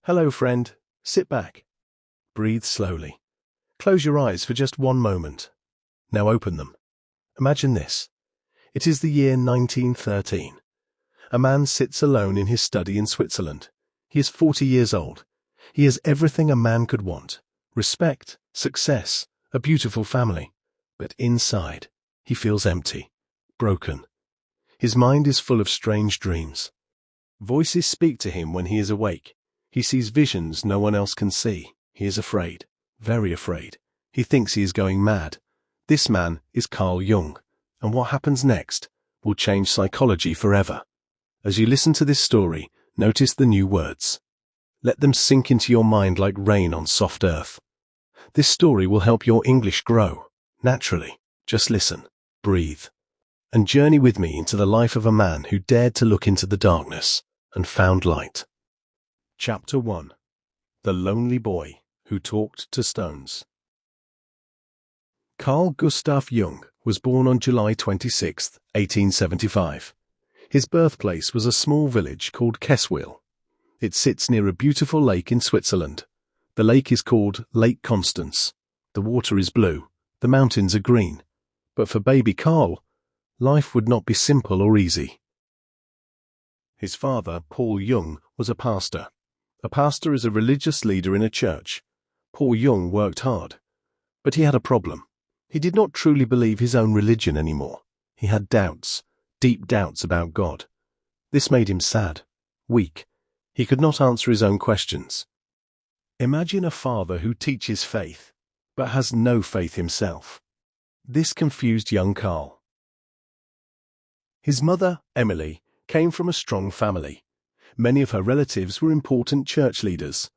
Hello, friend. Sit back. Breathe slowly. Close your eyes for just one moment. Now open them. Imagine this. It is the year 1913. A man sits alone in his study in Switzerland. He is 40 years old. He has everything a man could want: respect, success, a beautiful family. But inside, he feels empty, broken. His mind is full of strange dreams. Voices speak to him when he is awake. He sees visions no one else can see. He is afraid, very afraid. He thinks he is going mad. This man is Carl Jung, and what happens next will change psychology forever. As you listen to this story, notice the new words. Let them sink into your mind like rain on soft earth. This story will help your English grow, naturally. Just listen, breathe, and journey with me into the life of a man who dared to look into the darkness and found light. Chapter 1. The Lonely Boy Who Talked to Stones. Carl Gustav Jung was born on July 26, 1875. His birthplace was a small village called Keswil. It sits near a beautiful lake in Switzerland. The lake is called Lake Constance. The water is blue, the mountains are green. But for baby Carl, life would not be simple or easy. His father, Paul Jung, was a pastor. A pastor is a religious leader in a church. Paul Jung worked hard, but he had a problem. He did not truly believe his own religion anymore. He had doubts, deep doubts about God. This made him sad, weak. He could not answer his own questions. Imagine a father who teaches faith, but has no faith himself. This confused young Carl. His mother, Emily, came from a strong family. Many of her relatives were important church leaders.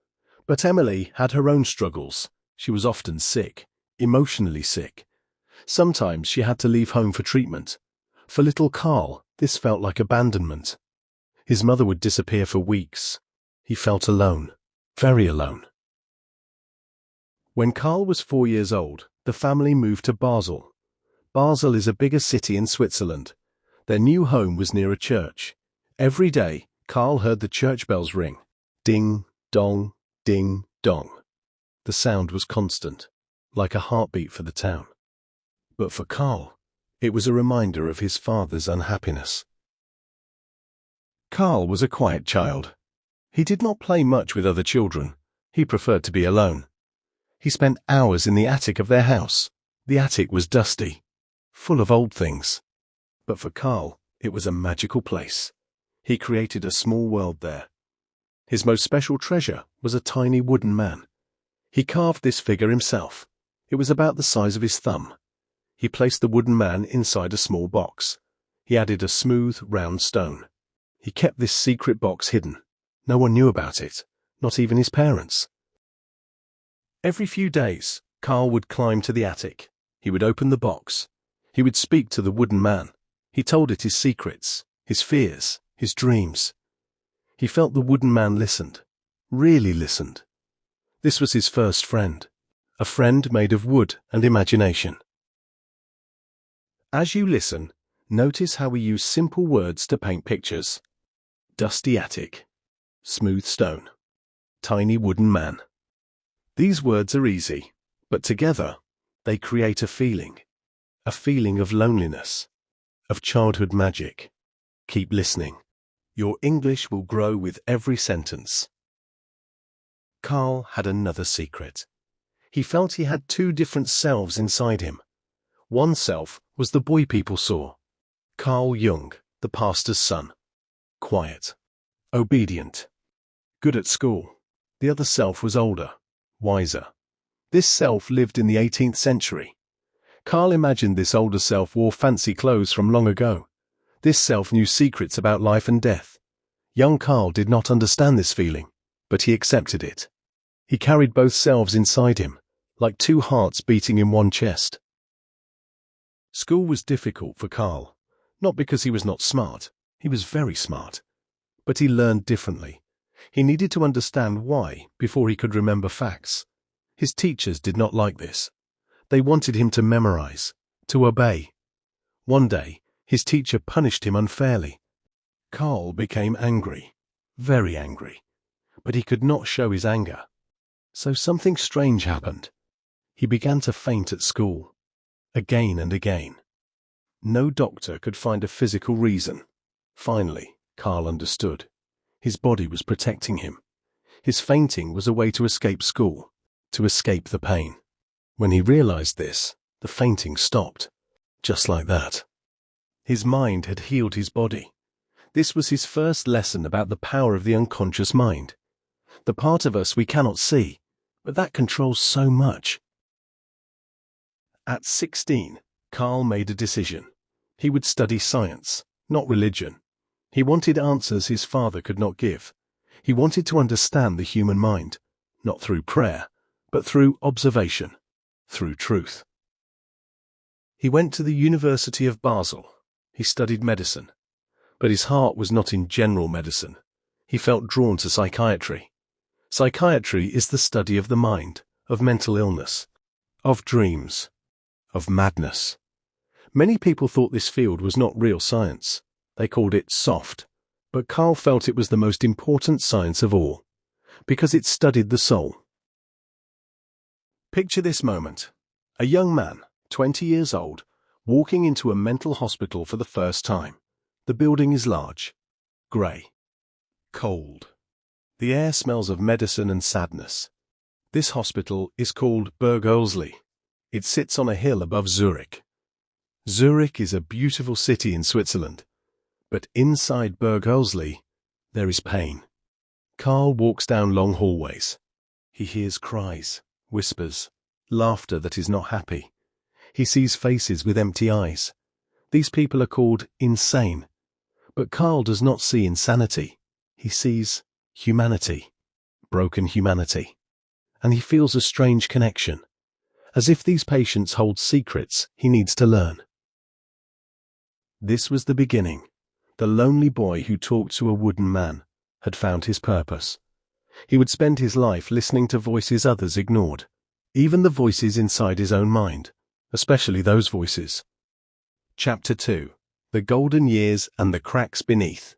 But Emily had her own struggles. She was often sick, emotionally sick. Sometimes she had to leave home for treatment. For little Carl, this felt like abandonment. His mother would disappear for weeks. He felt alone, very alone. When Carl was 4 years old, the family moved to Basel. Basel is a bigger city in Switzerland. Their new home was near a church. Every day, Carl heard the church bells ring. Ding, dong, ding, dong. The sound was constant, like a heartbeat for the town. But for Carl, it was a reminder of his father's unhappiness. Carl was a quiet child. He did not play much with other children. He preferred to be alone. He spent hours in the attic of their house. The attic was dusty, full of old things. But for Carl, it was a magical place. He created a small world there. His most special treasure was a tiny wooden man. He carved this figure himself. It was about the size of his thumb. He placed the wooden man inside a small box. He added a smooth, round stone. He kept this secret box hidden. No one knew about it, not even his parents. Every few days, Carl would climb to the attic. He would open the box. He would speak to the wooden man. He told it his secrets, his fears, his dreams. He felt the wooden man listened, really listened. This was his first friend, a friend made of wood and imagination. As you listen, notice how we use simple words to paint pictures. Dusty attic, smooth stone, tiny wooden man. These words are easy, but together they create a feeling of loneliness, of childhood magic. Keep listening. Your English will grow with every sentence. Carl had another secret. He felt he had two different selves inside him. One self was the boy people saw. Carl Jung, the pastor's son. Quiet, obedient, good at school. The other self was older, wiser. This self lived in the 18th century. Carl imagined this older self wore fancy clothes from long ago. This self knew secrets about life and death. Young Carl did not understand this feeling, but he accepted it. He carried both selves inside him, like two hearts beating in one chest. School was difficult for Carl, not because he was not smart. He was very smart. But he learned differently. He needed to understand why before he could remember facts. His teachers did not like this. They wanted him to memorize, to obey. One day, his teacher punished him unfairly. Carl became angry, very angry. but he could not show his anger. So something strange happened. He began to faint at school, again and again. No doctor could find a physical reason. Finally, Carl understood. His body was protecting him. His fainting was a way to escape school, to escape the pain. When he realized this, the fainting stopped, just like that. His mind had healed his body. This was his first lesson about the power of the unconscious mind. The part of us we cannot see, but that controls so much. At 16, Carl made a decision. He would study science, not religion. He wanted answers his father could not give. He wanted to understand the human mind, not through prayer, but through observation, through truth. He went to the University of Basel. He studied medicine. But his heart was not in general medicine. He felt drawn to psychiatry. Psychiatry is the study of the mind, of mental illness, of dreams, of madness. Many people thought this field was not real science. They called it soft. But Carl felt it was the most important science of all, because it studied the soul. Picture this moment. A young man, 20 years old, walking into a mental hospital for the first time. The building is large, grey, cold. The air smells of medicine and sadness. This hospital is called Berg-Olsli. It sits on a hill above Zurich. Zurich is a beautiful city in Switzerland, but inside Berg-Olsli there is pain. Carl walks down long hallways. He hears cries, whispers, laughter that is not happy. He sees faces with empty eyes. These people are called insane. But Carl does not see insanity. He sees humanity, broken humanity. And he feels a strange connection, as if these patients hold secrets he needs to learn. This was the beginning. The lonely boy who talked to a wooden man had found his purpose. He would spend his life listening to voices others ignored, even the voices inside his own mind, especially those voices. Chapter 2. The Golden Years and the Cracks Beneath.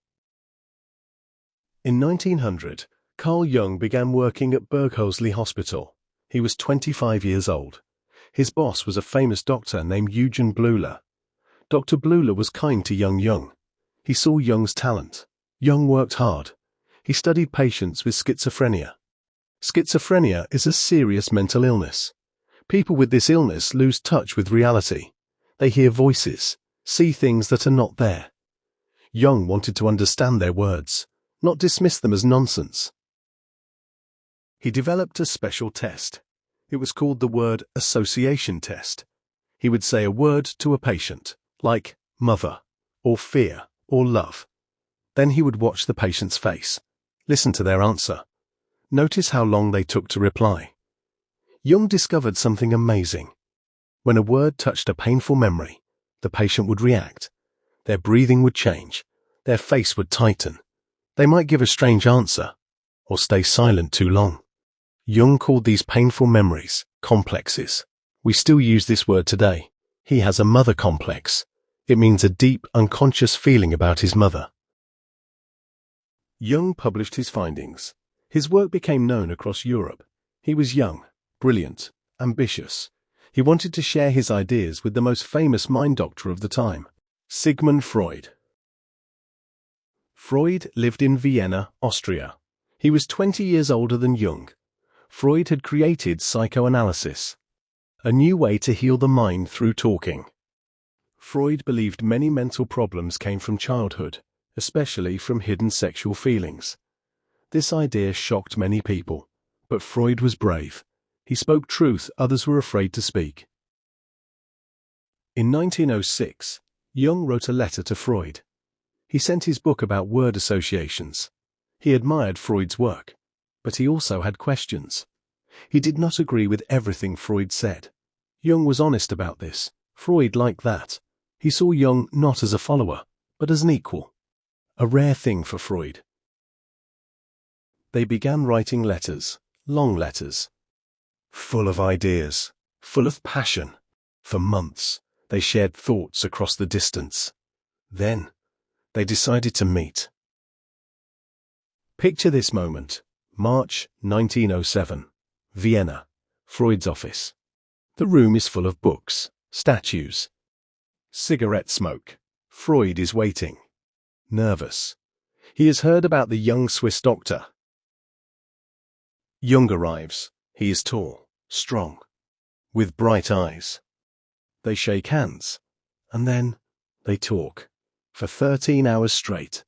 In 1900, Carl Jung began working at Berg-Olsli Hospital. He was 25 years old. His boss was a famous doctor named Eugen Bleuler. Dr. Bleuler was kind to young Jung. He saw Jung's talent. Jung worked hard. He studied patients with schizophrenia. Schizophrenia is a serious mental illness. People with this illness lose touch with reality. They hear voices, see things that are not there. Jung wanted to understand their words, not dismiss them as nonsense. He developed a special test. It was called the word association test. He would say a word to a patient, like mother, or fear, or love. Then he would watch the patient's face, listen to their answer. Notice how long they took to reply. Jung discovered something amazing. When a word touched a painful memory, the patient would react. Their breathing would change. Their face would tighten. They might give a strange answer, or stay silent too long. Jung called these painful memories complexes. We still use this word today. He has a mother complex. It means a deep, unconscious feeling about his mother. Jung published his findings. His work became known across Europe. He was young, brilliant, ambitious. He wanted to share his ideas with the most famous mind doctor of the time, Sigmund Freud. Freud lived in Vienna, Austria. He was 20 years older than Jung. Freud had created psychoanalysis, a new way to heal the mind through talking. Freud believed many mental problems came from childhood, especially from hidden sexual feelings. This idea shocked many people, but Freud was brave. He spoke truth others were afraid to speak. In 1906, Jung wrote a letter to Freud. He sent his book about word associations. He admired Freud's work, but he also had questions. He did not agree with everything Freud said. Jung was honest about this. Freud liked that. He saw Jung not as a follower, but as an equal. A rare thing for Freud. They began writing letters, long letters, full of ideas, full of passion. For months, they shared thoughts across the distance. Then, they decided to meet. Picture this moment. March 1907. Vienna. Freud's office. The room is full of books, statues. Cigarette smoke. Freud is waiting. Nervous. He has heard about the young Swiss doctor. Jung arrives. He is tall, strong, with bright eyes. They shake hands, and then they talk for 13 hours straight.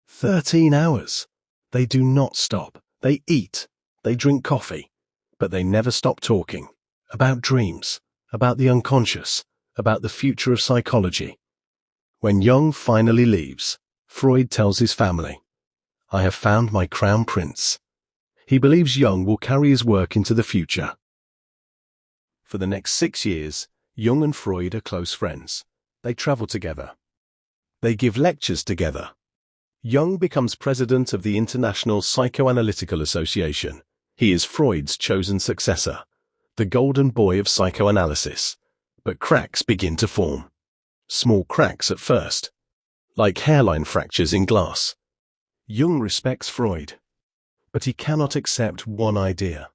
13 hours! They do not stop. They eat, they drink coffee, but they never stop talking about dreams, about the unconscious, about the future of psychology. When Jung finally leaves, Freud tells his family, "I have found my crown prince." He believes Jung will carry his work into the future. For the next 6 years, Jung and Freud are close friends. They travel together. They give lectures together. Jung becomes president of the International Psychoanalytical Association. He is Freud's chosen successor, the golden boy of psychoanalysis. But cracks begin to form. Small cracks at first, like hairline fractures in glass. Jung respects Freud, but he cannot accept one idea.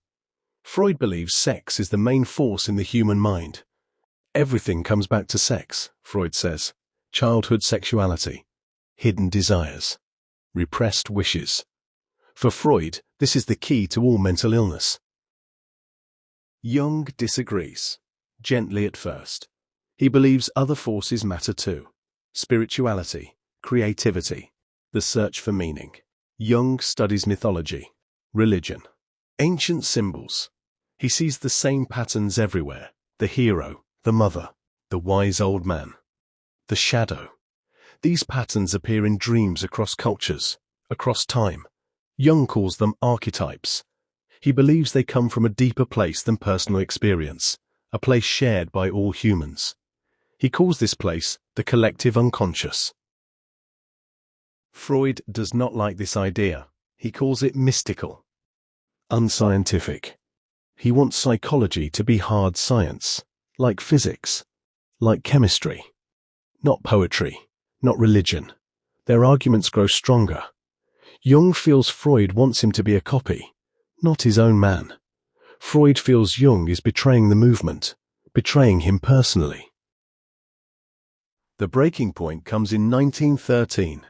Freud believes sex is the main force in the human mind. Everything comes back to sex, Freud says. Childhood sexuality, hidden desires, repressed wishes. For Freud, this is the key to all mental illness. Jung disagrees, gently at first. He believes other forces matter too. Spirituality, creativity, the search for meaning. Jung studies mythology, religion, ancient symbols. He sees the same patterns everywhere: the hero, the mother, the wise old man, the shadow. These patterns appear in dreams across cultures, across time. Jung calls them archetypes. He believes they come from a deeper place than personal experience, a place shared by all humans. He calls this place the collective unconscious. Freud does not like this idea. He calls it mystical, unscientific. He wants psychology to be hard science, like physics, like chemistry, not poetry, not religion. Their arguments grow stronger. Jung feels Freud wants him to be a copy, not his own man. Freud feels Jung is betraying the movement, betraying him personally. The breaking point comes in 1913.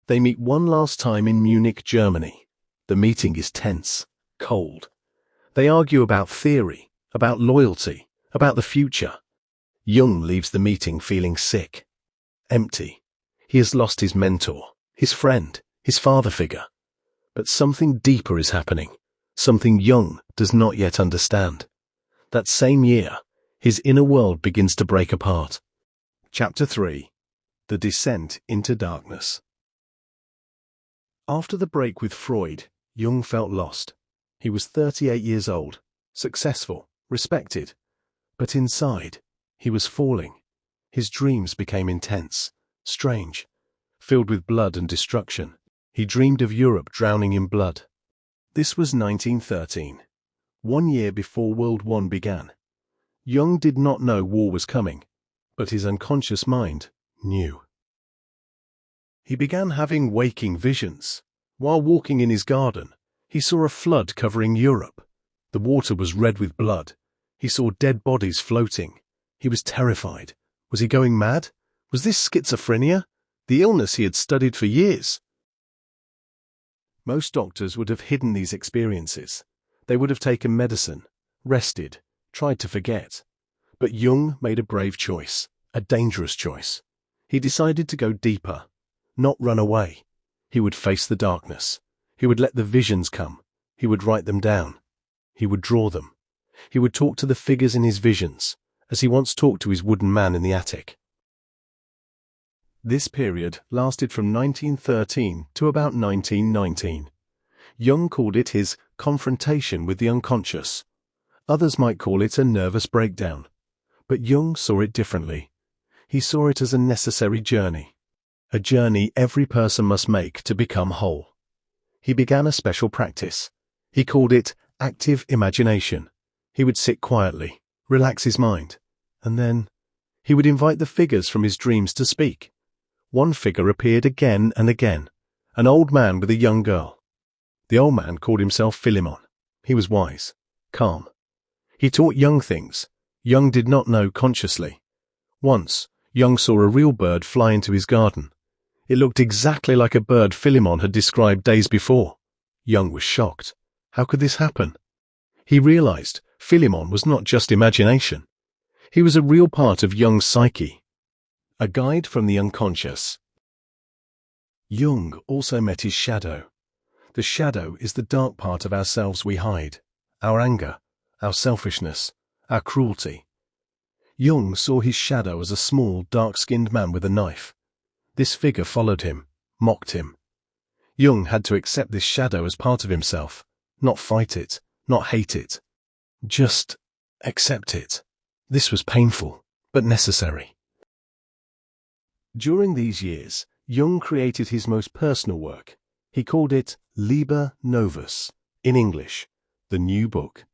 They meet one last time in Munich, Germany. The meeting is tense, cold. They argue about theory, about loyalty, about the future. Jung leaves the meeting feeling sick, empty. He has lost his mentor, his friend, his father figure. But something deeper is happening, something Jung does not yet understand. That same year, his inner world begins to break apart. Chapter 3. The Descent into Darkness. After the break with Freud, Jung felt lost. He was 38 years old, successful, respected. But inside, he was falling. His dreams became intense, strange, filled with blood and destruction. He dreamed of Europe drowning in blood. This was 1913, 1 year before World War I began. Jung did not know war was coming, but his unconscious mind knew. He began having waking visions. While walking in his garden, he saw a flood covering Europe. The water was red with blood. He saw dead bodies floating. He was terrified. Was he going mad? Was this schizophrenia? The illness he had studied for years? Most doctors would have hidden these experiences. They would have taken medicine, rested, tried to forget. But Jung made a brave choice, a dangerous choice. He decided to go deeper, not run away. He would face the darkness. He would let the visions come. He would write them down. He would draw them. He would talk to the figures in his visions, as he once talked to his wooden man in the attic. This period lasted from 1913 to about 1919. Jung called it his confrontation with the unconscious. Others might call it a nervous breakdown. But Jung saw it differently. He saw it as a necessary journey, a journey every person must make to become whole. He began a special practice. He called it active imagination. He would sit quietly, relax his mind, and then he would invite the figures from his dreams to speak. One figure appeared again and again, an old man with a young girl. The old man called himself Philemon. He was wise, calm. He taught Jung things Jung did not know consciously. Once, Jung saw a real bird fly into his garden. It looked exactly like a bird Philemon had described days before. Jung was shocked. How could this happen? He realized Philemon was not just imagination. He was a real part of Jung's psyche. A guide from the unconscious. Jung also met his shadow. The shadow is the dark part of ourselves we hide. Our anger, our selfishness, our cruelty. Jung saw his shadow as a small, dark-skinned man with a knife. This figure followed him, mocked him. Jung had to accept this shadow as part of himself, not fight it, not hate it. Just accept it. This was painful, but necessary. During these years, Jung created his most personal work. He called it Liber Novus, in English, the New Book.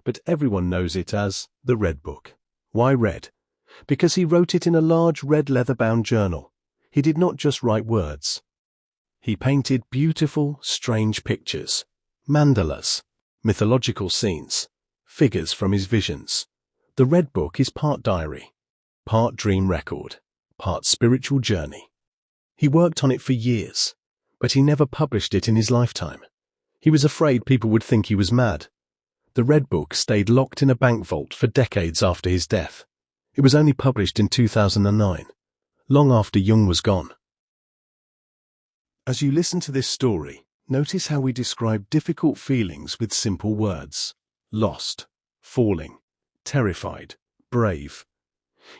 But everyone knows it as the Red Book. Why red? Because he wrote it in a large red leather-bound journal. He did not just write words. He painted beautiful, strange pictures, mandalas, mythological scenes, figures from his visions. The Red Book is part diary, part dream record, part spiritual journey. He worked on it for years, but he never published it in his lifetime. He was afraid people would think he was mad. The Red Book stayed locked in a bank vault for decades after his death. It was only published in 2009, long after Jung was gone. As you listen to this story, notice how we describe difficult feelings with simple words. Lost, falling, terrified, brave.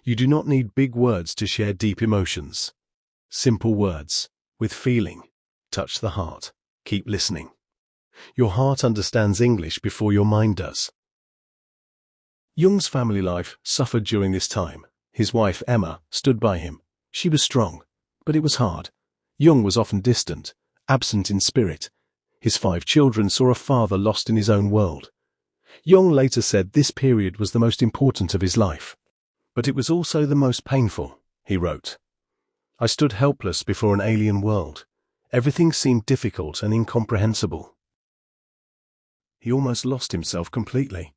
You do not need big words to share deep emotions. Simple words, with feeling, touch the heart. Keep listening. Your heart understands English before your mind does. Jung's family life suffered during this time. His wife, Emma, stood by him. She was strong, but it was hard. Jung was often distant, absent in spirit. His 5 children saw a father lost in his own world. Jung later said this period was the most important of his life. But it was also the most painful, he wrote. I stood helpless before an alien world. Everything seemed difficult and incomprehensible. He almost lost himself completely.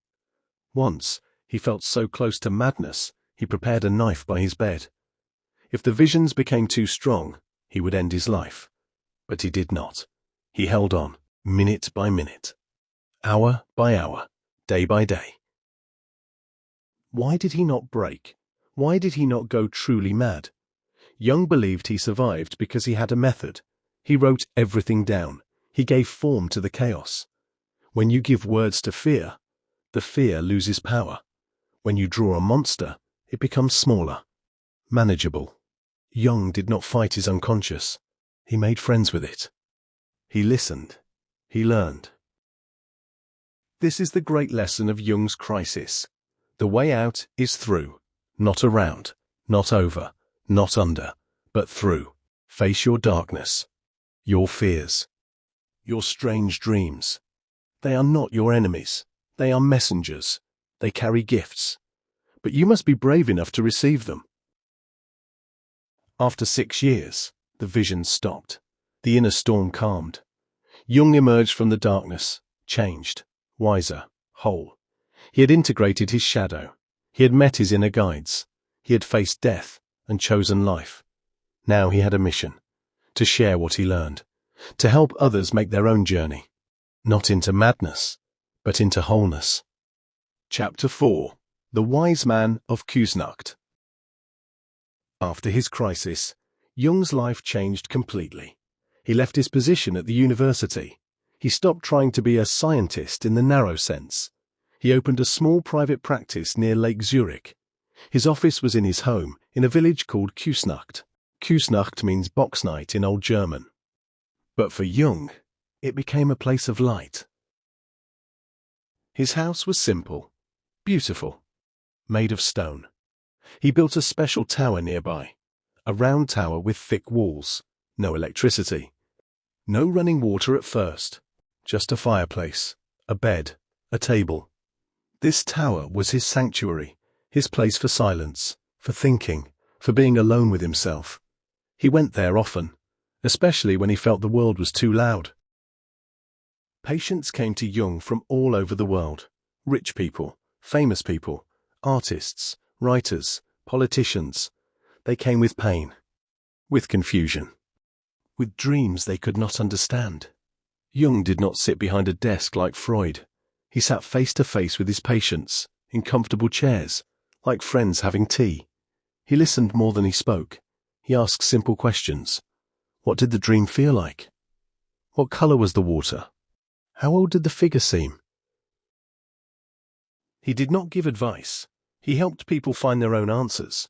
Once, he felt so close to madness, he prepared a knife by his bed. If the visions became too strong, he would end his life. But he did not. He held on, minute by minute, hour by hour, day by day. Why did he not break? Why did he not go truly mad? Jung believed he survived because he had a method. He wrote everything down. He gave form to the chaos. When you give words to fear, the fear loses power. When you draw a monster, it becomes smaller, manageable. Jung did not fight his unconscious. He made friends with it. He listened. He learned. This is the great lesson of Jung's crisis. The way out is through, not around, not over, not under, but through. Face your darkness, your fears, your strange dreams. They are not your enemies. They are messengers. They carry gifts. But you must be brave enough to receive them. After 6 years, the visions stopped. The inner storm calmed. Jung emerged from the darkness, changed, wiser, whole. He had integrated his shadow. He had met his inner guides. He had faced death and chosen life. Now he had a mission, to share what he learned, to help others make their own journey. Not into madness, but into wholeness. Chapter 4. The Wise Man of Kusnacht. After his crisis, Jung's life changed completely. He left his position at the university. He stopped trying to be a scientist in the narrow sense. He opened a small private practice near Lake Zurich. His office was in his home, in a village called Kusnacht. Kusnacht means box night in Old German. But for Jung, it became a place of light. His house was simple, beautiful, made of stone. He built a special tower nearby, a round tower with thick walls, no electricity, no running water at first, just a fireplace, a bed, a table. This tower was his sanctuary, his place for silence, for thinking, for being alone with himself. He went there often, especially when he felt the world was too loud. Patients came to Jung from all over the world. Rich people, famous people, artists, writers, politicians. They came with pain, with confusion, with dreams they could not understand. Jung did not sit behind a desk like Freud. He sat face to face with his patients, in comfortable chairs, like friends having tea. He listened more than he spoke. He asked simple questions. What did the dream feel like? What color was the water? How old did the figure seem? He did not give advice. He helped people find their own answers.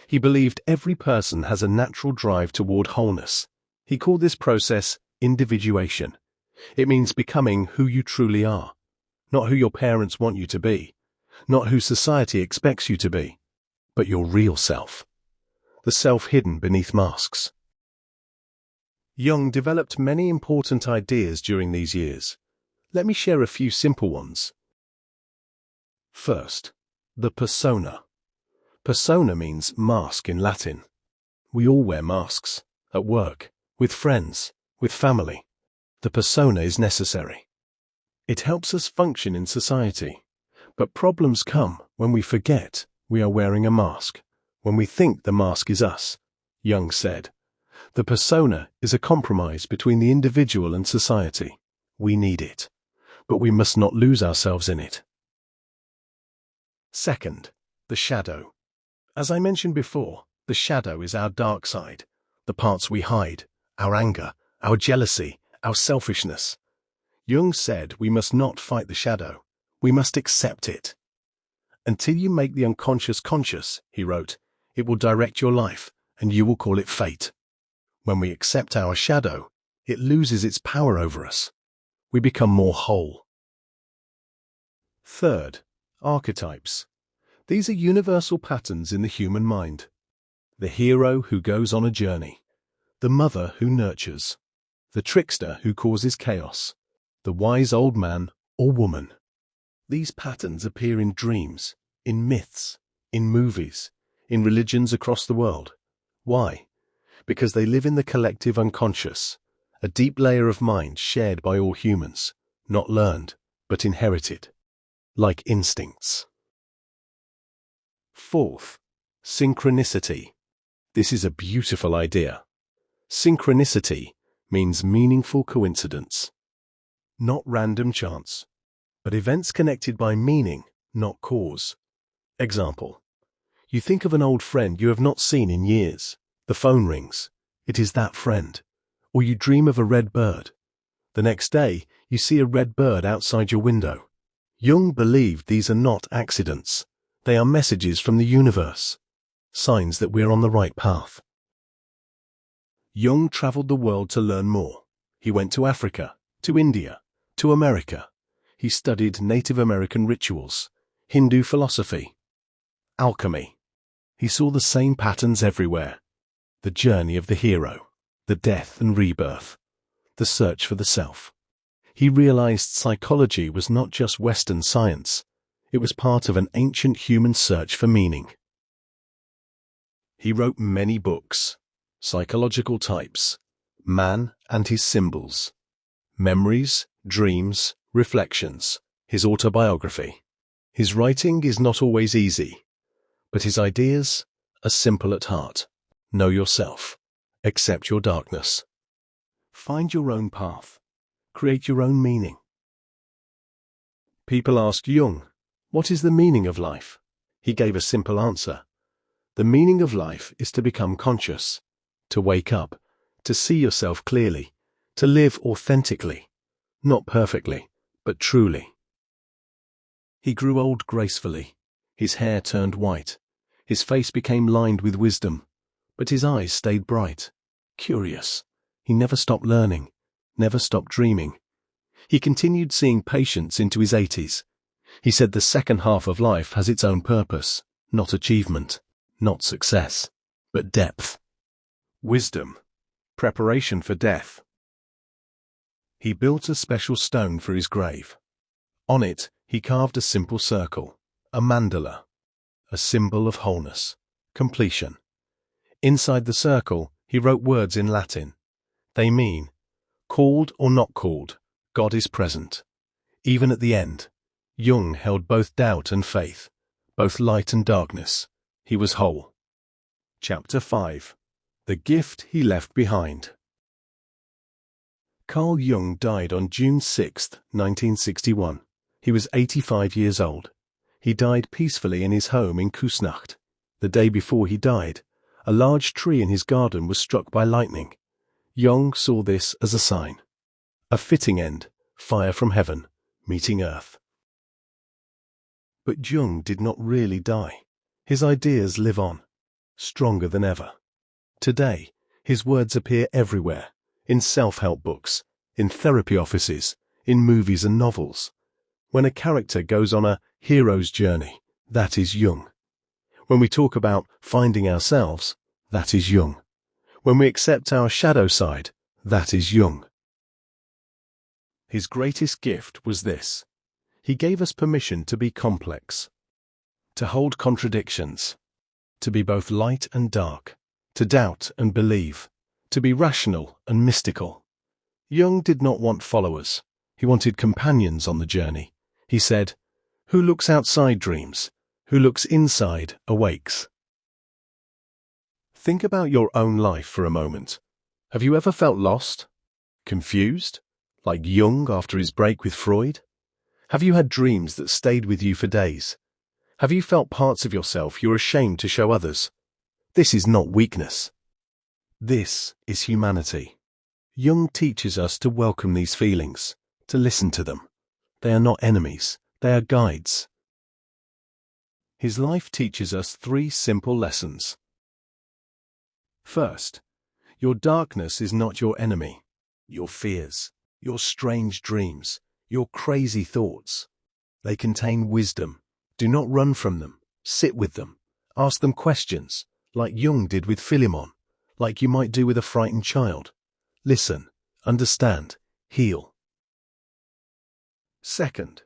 He believed every person has a natural drive toward wholeness. He called this process individuation. It means becoming who you truly are, not who your parents want you to be, not who society expects you to be, but your real self, the self hidden beneath masks. Jung developed many important ideas during these years. Let me share a few simple ones. First, the persona. Persona means mask in Latin. We all wear masks, at work, with friends, with family. The persona is necessary. It helps us function in society. But problems come when we forget we are wearing a mask, when we think the mask is us. Jung said, the persona is a compromise between the individual and society. We need it, but we must not lose ourselves in it. Second, the shadow. As I mentioned before, the shadow is our dark side, the parts we hide, our anger, our jealousy, our selfishness. Jung said we must not fight the shadow. We must accept it. Until you make the unconscious conscious, he wrote, it will direct your life, and you will call it fate. When we accept our shadow, it loses its power over us. We become more whole. Third, archetypes. These are universal patterns in the human mind. The hero who goes on a journey, the mother who nurtures, the trickster who causes chaos, the wise old man or woman. These patterns appear in dreams, in myths, in movies, in religions across the world. Why? Because they live in the collective unconscious, a deep layer of mind shared by all humans, not learned, but inherited, like instincts. Fourth, synchronicity. This is a beautiful idea. Synchronicity means meaningful coincidence, not random chance, but events connected by meaning, not cause. Example: you think of an old friend you have not seen in years. The phone rings. It is that friend. Or you dream of a red bird. The next day, you see a red bird outside your window. Jung believed these are not accidents. They are messages from the universe, signs that we're on the right path. Jung traveled the world to learn more. He went to Africa, to India, to America. He studied Native American rituals, Hindu philosophy, alchemy. He saw the same patterns everywhere. The journey of the hero, the death and rebirth, the search for the self. He realized psychology was not just Western science. It was part of an ancient human search for meaning. He wrote many books: Psychological Types, Man and His Symbols, Memories, Dreams, Reflections, his autobiography. His writing is not always easy, but his ideas are simple at heart. Know yourself. Accept your darkness. Find your own path. Create your own meaning. People asked Jung, what is the meaning of life? He gave a simple answer. The meaning of life is to become conscious, to wake up, to see yourself clearly, to live authentically, not perfectly, but truly. He grew old gracefully. His hair turned white. His face became lined with wisdom, but his eyes stayed bright, curious. He never stopped learning, never stopped dreaming. He continued seeing patients into his 80s. He said the second half of life has its own purpose, not achievement, not success, but depth. Wisdom, preparation for death. He built a special stone for his grave. On it, he carved a simple circle, a mandala, a symbol of wholeness, completion. Inside the circle, he wrote words in Latin. They mean, called or not called, God is present. Even at the end, Jung held both doubt and faith, both light and darkness. He was whole. Chapter 5. The Gift He Left Behind. Carl Jung died on June 6, 1961. He was 85 years old. He died peacefully in his home in Kusnacht. The day before he died, a large tree in his garden was struck by lightning. Jung saw this as a sign. A fitting end, fire from heaven, meeting earth. But Jung did not really die. His ideas live on, stronger than ever. Today, his words appear everywhere, in self-help books, in therapy offices, in movies and novels. When a character goes on a hero's journey, that is Jung. When we talk about finding ourselves, that is Jung. When we accept our shadow side, that is Jung. His greatest gift was this. He gave us permission to be complex, to hold contradictions, to be both light and dark, to doubt and believe, to be rational and mystical. Jung did not want followers. He wanted companions on the journey. He said, "Who looks outside dreams? Who looks inside awakes." Think about your own life for a moment. Have you ever felt lost? Confused? Like Jung after his break with Freud? Have you had dreams that stayed with you for days? Have you felt parts of yourself you're ashamed to show others? This is not weakness. This is humanity. Jung teaches us to welcome these feelings, to listen to them. They are not enemies, they are guides. His life teaches us 3 simple lessons. First, your darkness is not your enemy. Your fears, your strange dreams, your crazy thoughts. They contain wisdom. Do not run from them. Sit with them. Ask them questions, like Jung did with Philemon, like you might do with a frightened child. Listen, understand, heal. Second,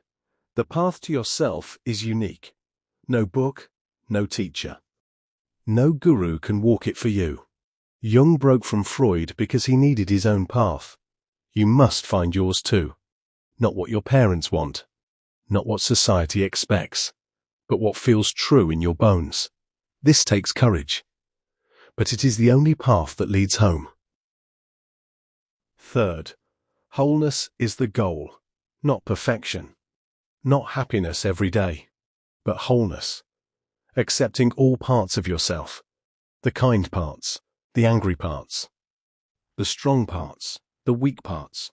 the path to yourself is unique. No book, no teacher. No guru can walk it for you. Jung broke from Freud because he needed his own path. You must find yours too. Not what your parents want, not what society expects, but what feels true in your bones. This takes courage, but it is the only path that leads home. Third, wholeness is the goal, not perfection, not happiness every day, but wholeness, accepting all parts of yourself, the kind parts, the angry parts, the strong parts, the weak parts.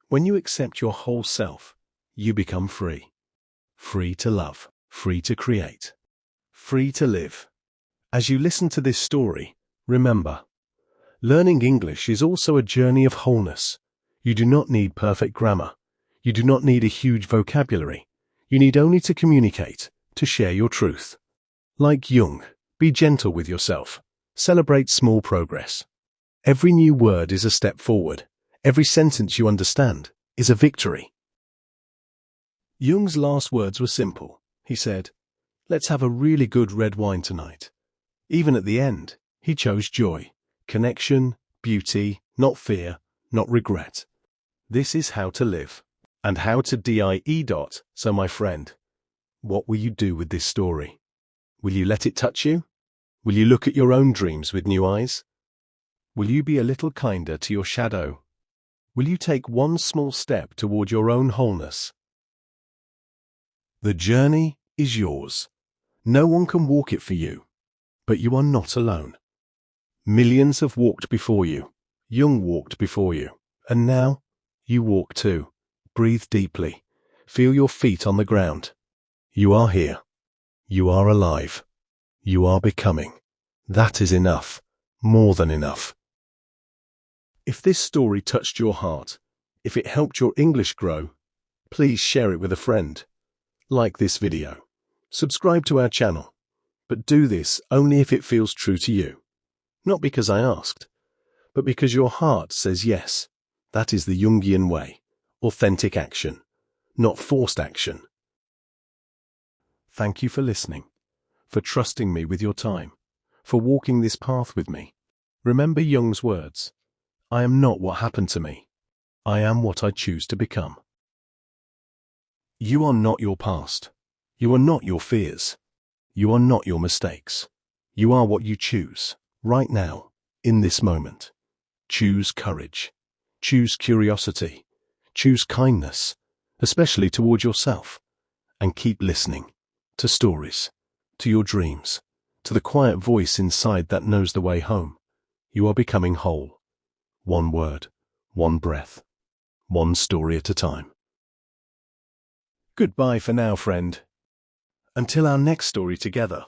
When you accept your whole self, you become free. Free to love, free to create, free to live. As you listen to this story, remember, learning English is also a journey of wholeness. You do not need perfect grammar. You do not need a huge vocabulary. You need only to communicate, to share your truth. Like Jung, be gentle with yourself. Celebrate small progress. Every new word is a step forward. Every sentence you understand is a victory. Jung's last words were simple. He said, "Let's have a really good red wine tonight." Even at the end, he chose joy, connection, beauty, not fear, not regret. This is how to live, and how to die. So my friend, what will you do with this story? Will you let it touch you? Will you look at your own dreams with new eyes? Will you be a little kinder to your shadow? Will you take one small step toward your own wholeness? The journey is yours. No one can walk it for you, but you are not alone. Millions have walked before you. Jung walked before you, and now you walk too. Breathe deeply. Feel your feet on the ground. You are here. You are alive. You are becoming. That is enough. More than enough. If this story touched your heart, if it helped your English grow, please share it with a friend. Like this video. Subscribe to our channel. But do this only if it feels true to you. Not because I asked, but because your heart says yes. That is the Jungian way. Authentic action, not forced action. Thank you for listening, for trusting me with your time, for walking this path with me. Remember Jung's words. I am not what happened to me. I am what I choose to become. You are not your past. You are not your fears. You are not your mistakes. You are what you choose, right now, in this moment. Choose courage. Choose curiosity. Choose kindness, especially toward yourself. And keep listening to stories, to your dreams, to the quiet voice inside that knows the way home. You are becoming whole. One word, one breath, one story at a time. Goodbye for now, friend. Until our next story together.